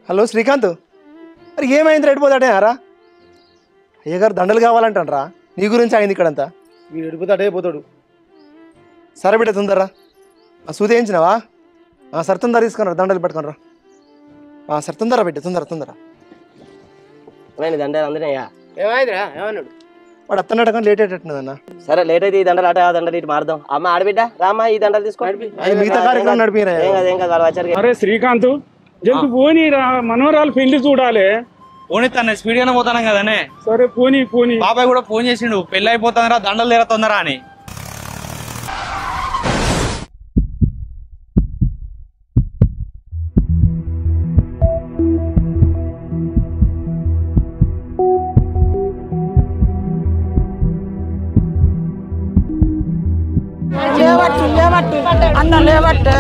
Hello Srikanth, అరే ఏమైంది రెడిపోతాడే రా? అయ్యగారు దండలు కావాలంటారా? నీ గురించి అయింది ఇక్కడంతా. వీడు ఎడిపోతాడే పోతాడు. సరే బిడ్డ తొందరరా. సూది వేయించినావా? సరే తొందర తీసుకుని దండలు పట్టుకుని రా. సరే తొందర బిడ్డ, తొందర. దండలు అందునయ్యా. ఏమైందిరా? ఏమన్నాడు? వాడు అత్తనట్టు కానీ లేట్ అయ్యేటట్టున్నదన్న. సరే లేట్ అయితే ఈ దండలు అట ఆ దండలు ఇటు మారుదాం. అమ్మ ఆడబిడ్డ రామ్మా ఈ దండలు తీసుకోండి. అది మిగతా కార్యక్రమం నడిపిరా. ఏం కాదు వాళ్ళు వచ్చారు. అరే శ్రీకాంత్ జల్ది పోనీ రా, మనవరాలు పెళ్లి చూడాలి. పోనీ తన స్పీడ్ గానే పోతాను కదనే. సరే పోనీ. బాబాయ్ కూడా ఫోన్ చేసిండు, పెళ్లి అయిపోతుందిరా దండలు తీరుతుందరా అని. లేవట్టు అన్న లేవట్టు